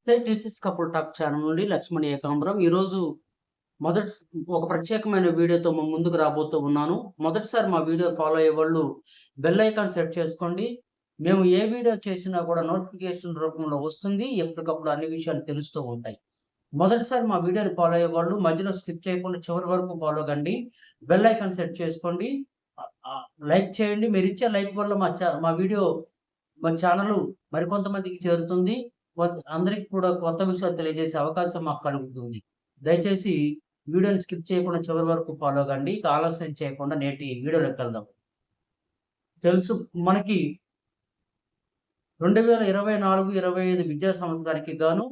Teachers couple talk channel నుండి లక్ష్మణ్ ఏకాంబరం. ఈరోజు మొదటి ఒక ప్రత్యేకమైన వీడియోతో ముందుకు రాబోతూ ఉన్నాను. మొదటిసారి మా వీడియో ఫాలో అయ్యేవాళ్ళు బెల్ ఐకాన్ సెట్ చేసుకోండి. మేము ఏ వీడియో చేసినా కూడా నోటిఫికేషన్ రూపంలో వస్తుంది. ఎప్పటికప్పుడు అన్ని విషయాలు తెలుస్తూ ఉంటాయి. మొదటిసారి మా వీడియోని ఫాలో అయ్యేవాళ్ళు మధ్యలో స్కిప్ చేయకుండా చివరి వరకు ఫాలో కండి. బెల్ ఐకాన్ సెట్ చేసుకోండి. లైక్ చేయండి. మీరిచ్చే లైక్ వల్ల మా వీడియో మా ఛానల్ మరికొంతమందికి చేరుతుంది. అందరికి కూడా కొత్త విషయాలు తెలియజేసే అవకాశం మాకు కలుగుతుంది. దయచేసి వీడియోని స్కిప్ చేయకుండా చివరి వరకు ఫాలో కండి. ఇక ఆలస్యం చేయకుండా నేటి వీడియోలోకి వెళ్దాం. తెలుసు మనకి 2024, 25 విద్యా సంవత్సరానికి గాను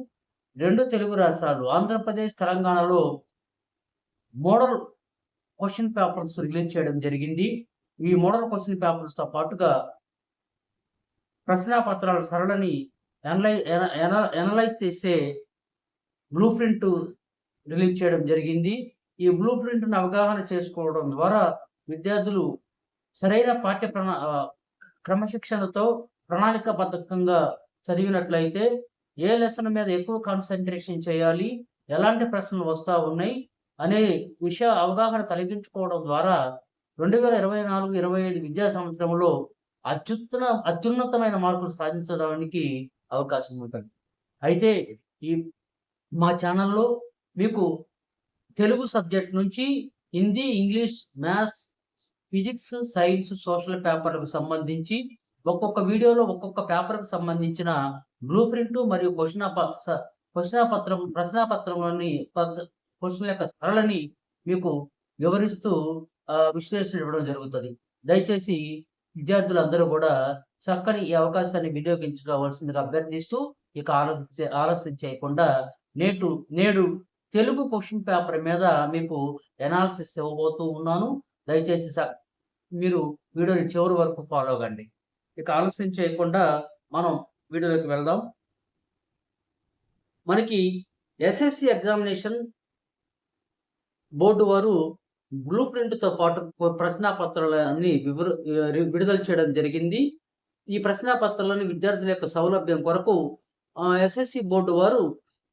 2 తెలుగు రాష్ట్రాలు ఆంధ్రప్రదేశ్, తెలంగాణలో మోడల్ క్వెషన్ పేపర్స్ రిలీజ్ చేయడం జరిగింది. ఈ మోడల్ క్వెషన్ పేపర్స్‌తో పాటుగా ప్రశ్నాపత్రాల సరళిని ఎనలైజ్ చేసే బ్లూ ప్రింట్ రిలీజ్ చేయడం జరిగింది. ఈ బ్లూ ప్రింట్‌ని అవగాహన చేసుకోవడం ద్వారా విద్యార్థులు సరైన క్రమశిక్షణతో ప్రణాళికాబద్ధకంగా చదివినట్లయితే ఏ లెసన్ మీద ఎక్కువ కాన్సంట్రేషన్ చేయాలి, ఎలాంటి ప్రశ్నలు వస్తా ఉన్నాయి అనే అవగాహన కలిగించుకోవడం ద్వారా 2024, 25 విద్యా సంవత్సరంలో అత్యున్నతమైన మార్కులు సాధించడానికి అవకాశం ఉంటుంది. అయితే ఈ మా ఛానల్‌లో మీకు తెలుగు సబ్జెక్ట్ నుంచి Hindi, English, maths, physics, science, social పేపర్‌లకు సంబంధించి ఒక్కొక్క వీడియోలో ఒక్కొక్క పేపర్‌కి సంబంధించిన బ్లూ ప్రింట్ మరియు ప్రశ్నాపత్రంలోని క్వెషన్ యొక్క సరళిని మీకు వివరిస్తూ విశ్లేషణ ఇవ్వడం జరుగుతది. దయచేసి విద్యార్థులందరూ కూడా చక్కని ఈ అవకాశాన్ని వినియోగించుకోవాల్సిందిగా అభ్యర్థిస్తూ ఇక ఆలస్యం చేయకుండా నేడు తెలుగు క్వెషన్ పేపర్ మీద మీకు ఎనాలిసిస్ ఇవ్వబోతూ ఉన్నాను. దయచేసి మీరు వీడియోని చివరి వరకు ఫాలో కండి. ఇక ఆలస్యం చేయకుండా మనం వీడియోలోకి వెళ్దాం. మనకి ఎస్ఎస్సి ఎగ్జామినేషన్ బోర్డు వారు బ్లూ ప్రింట్‌తో పాటు ప్రశ్నాపత్రాలన్నీ విడుదల చేయడం జరిగింది. ఈ ప్రశ్నాపత్రాలను విద్యార్థుల యొక్క సౌలభ్యం కొరకు ఎస్ఎస్సి బోర్డు వారు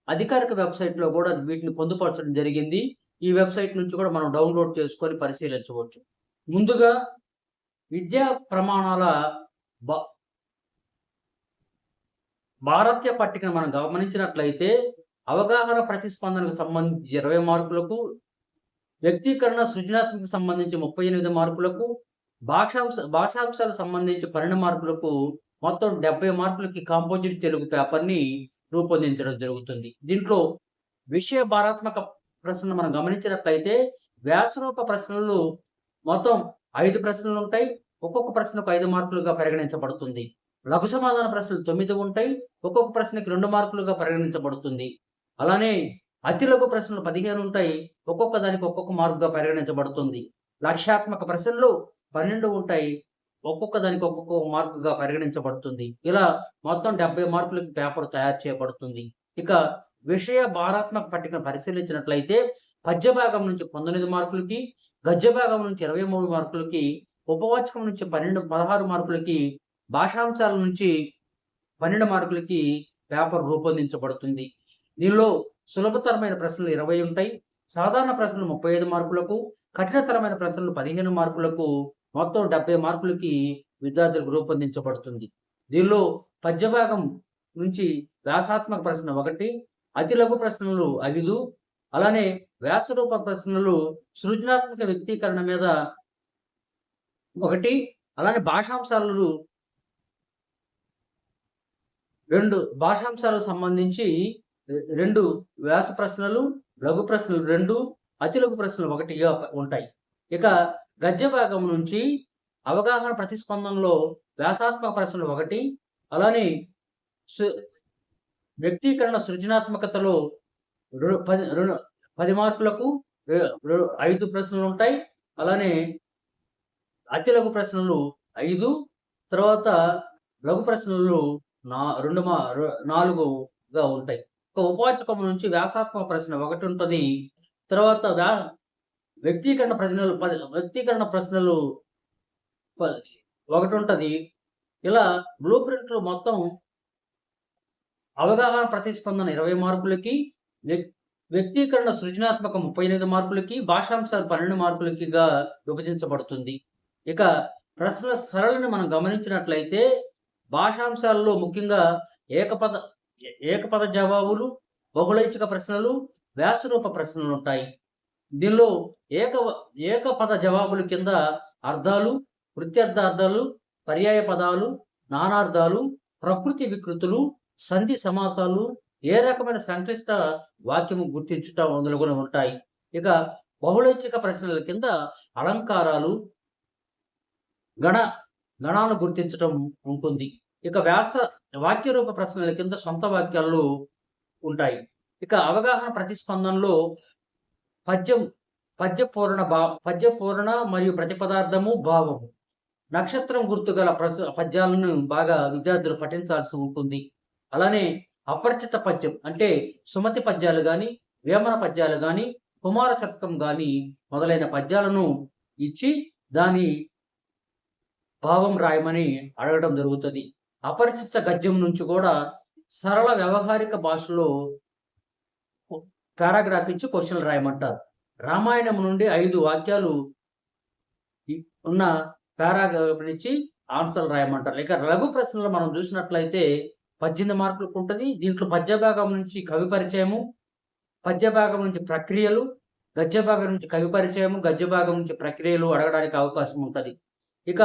అధికారిక వెబ్‌సైట్‌లో కూడా వీటిని పొందుపరచడం జరిగింది. ఈ వెబ్‌సైట్ నుంచి కూడా మనం డౌన్‌లోడ్ చేసుకొని పరిశీలించవచ్చు. ముందుగా విద్యా ప్రమాణాల భారత్య పట్టికను మనం గమనించినట్లయితే అవగాహన ప్రతిస్పందనకు సంబంధించి 20 మార్కులకు, వ్యక్తీకరణ సృజనాత్మక సంబంధించి 38 మార్కులకు, భాషాంశాలకు సంబంధించి 12 మార్కులకు, మొత్తం 70 మార్కులకి కాంపోజిట్ తెలుగు పేపర్‌ని రూపొందించడం జరుగుతుంది. దీంట్లో విషయ భారాత్మక ప్రశ్నలు మనం గమనించినట్లయితే వ్యాసరూప ప్రశ్నలు మొత్తం 5 ప్రశ్నలు ఉంటాయి. ఒక్కొక్క ప్రశ్నకు 5 మార్కులుగా పరిగణించబడుతుంది. లఘు సమాధాన ప్రశ్నలు 9 ఉంటాయి. ఒక్కొక్క ప్రశ్నకి 2 మార్కులుగా పరిగణించబడుతుంది. అలానే అతి లఘు ప్రశ్నలు 15 ఉంటాయి. ఒక్కొక్క దానికి ఒక్కొక్క మార్కుగా పరిగణించబడుతుంది. లక్ష్యాత్మక ప్రశ్నలు 12 ఉంటాయి. ఒక్కొక్క దానికి ఒక్కొక్క మార్కుగా పరిగణించబడుతుంది. ఇలా మొత్తం 70 మార్కులకి పేపర్ తయారు చేయబడుతుంది. ఇక విషయ భారాత్మక పట్టికను పరిశీలించినట్లయితే పద్య భాగం నుంచి 19 మార్కులకి, గద్య భాగం నుంచి 23 మార్కులకి, ఉపవాచకం నుంచి 16 మార్కులకి, భాషాంశాల నుంచి 12 మార్కులకి పేపర్ రూపొందించబడుతుంది. దీనిలో సులభతరమైన ప్రశ్నలు 20 ఉంటాయి. సాధారణ ప్రశ్నలు 35 మార్కులకు, కఠినతరమైన ప్రశ్నలు 15 మార్కులకు, మొత్తం 70 మార్కులకి విద్యార్థులకు రూపొందించబడుతుంది. దీనిలో పద్య భాగం నుంచి వ్యాసాత్మక ప్రశ్న 1, అతి లఘు ప్రశ్నలు 5, అలానే వ్యాసరూప ప్రశ్నలు సృజనాత్మక వ్యక్తీకరణ మీద 1, అలానే భాషాంశాలు 2, భాషాంశాలకు సంబంధించి 2 వ్యాస ప్రశ్నలు, లఘు ప్రశ్నలు 2, అతి లఘు ప్రశ్నలు 1గా ఉంటాయి. ఇక గద్య భాగం నుంచి అవగాహన ప్రతిస్పందనలో వ్యాసాత్మక ప్రశ్నలు 1, అలానే వ్యక్తీకరణ సృజనాత్మకతలో 10 మార్కులకు 5 ప్రశ్నలు ఉంటాయి. అలానే అతి లఘు ప్రశ్నలు 5, తర్వాత లఘు ప్రశ్నలు 4గా ఉంటాయి. ఒక ఉపవాచకం నుంచి వ్యాసాత్మక ప్రశ్న 1 ఉంటుంది. తర్వాత వ్యక్తీకరణ ప్రశ్నలు 1 ఉంటది. ఇలా బ్లూ ప్రింట్‌లో మొత్తం అవగాహన ప్రతిస్పందన 20 మార్కులకి, వ్యక్తీకరణ సృజనాత్మక 38 మార్కులకి, భాషాంశాలు 12 మార్కులకిగా విభజించబడుతుంది. ఇక ప్రశ్నల సరళిని మనం గమనించినట్లయితే భాషాంశాల్లో ముఖ్యంగా ఏకపద ఏకపద జవాబులు, బహుళైచ్ఛిక ప్రశ్నలు, వ్యాసరూప ప్రశ్నలుంటాయి. దీనిలో ఏక ఏకపద జవాబుల కింద అర్థాలు, ప్రత్యర్థార్థాలు, పర్యాయ పదాలు, నానార్థాలు, ప్రకృతి వికృతులు, సంధి సమాసాలు, ఏ రకమైన సంక్లిష్ట వాక్యము గుర్తించుట మొదలుగునవి ఉంటాయి. ఇక బహుళైచ్ఛిక ప్రశ్నల కింద అలంకారాలు, గణాలను గుర్తించటం ఉంటుంది. ఇక వాక్య రూప ప్రశ్నల కింద సొంత వాక్యాలు ఉంటాయి. ఇక అవగాహన ప్రతిస్పందనలో పద్య పూరణ మరియు ప్రతిపదార్థము, భావము, నక్షత్రం గుర్తు గల పద్యాలను బాగా విద్యార్థులు పఠించాల్సి ఉంటుంది. అలానే అపరిచిత పద్యం అంటే సుమతి పద్యాలు గాని, వేమన పద్యాలు గాని, కుమార శతకం గాని మొదలైన పద్యాలను ఇచ్చి దాని భావం రాయమని అడగడం జరుగుతుంది. అపరిచిత గద్యం నుంచి కూడా సరళ వ్యవహారిక భాషలో పారాగ్రాఫ్ ఇచ్చి క్వశ్చన్లు రాయమంటారు. రామాయణం నుండి 5 వాక్యాలు ఉన్న పారాగ్రాఫ్ ఇచ్చి ఆన్సర్లు రాయమంటారు. ఇక లఘు ప్రశ్నలు మనం చూసినట్లయితే 18 మార్కులకు ఉంటుంది. దీంట్లో పద్య భాగం నుంచి కవి పరిచయము, పద్య భాగం నుంచి ప్రక్రియలు, గద్య భాగం నుంచి కవి పరిచయము, గద్య భాగం నుంచి ప్రక్రియలు అడగడానికి అవకాశం ఉంటుంది. ఇక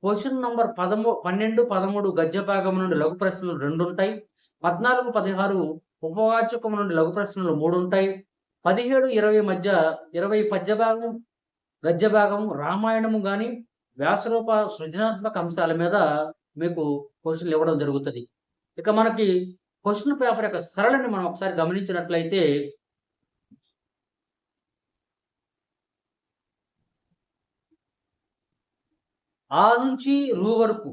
క్వశ్చన్ నంబర్ 12, 13 గద్య భాగం నుండి లఘు ప్రశ్నలు 2 ఉంటాయి. 14, 16 ఉపవాచకం నుండి లఘు ప్రశ్నలు 3 ఉంటాయి. 17, 20 మధ్య 20 పద్య భాగం, గద్య భాగం, రామాయణము గాని వ్యాసరూప సృజనాత్మక అంశాల మీద మీకు క్వశ్చన్లు ఇవ్వడం జరుగుతుంది. ఇక మనకి క్వశ్చన్ పేపర్ యొక్క సరళిని మనం ఒకసారి గమనించినట్లయితే ఆ నుంచి రూ వరకు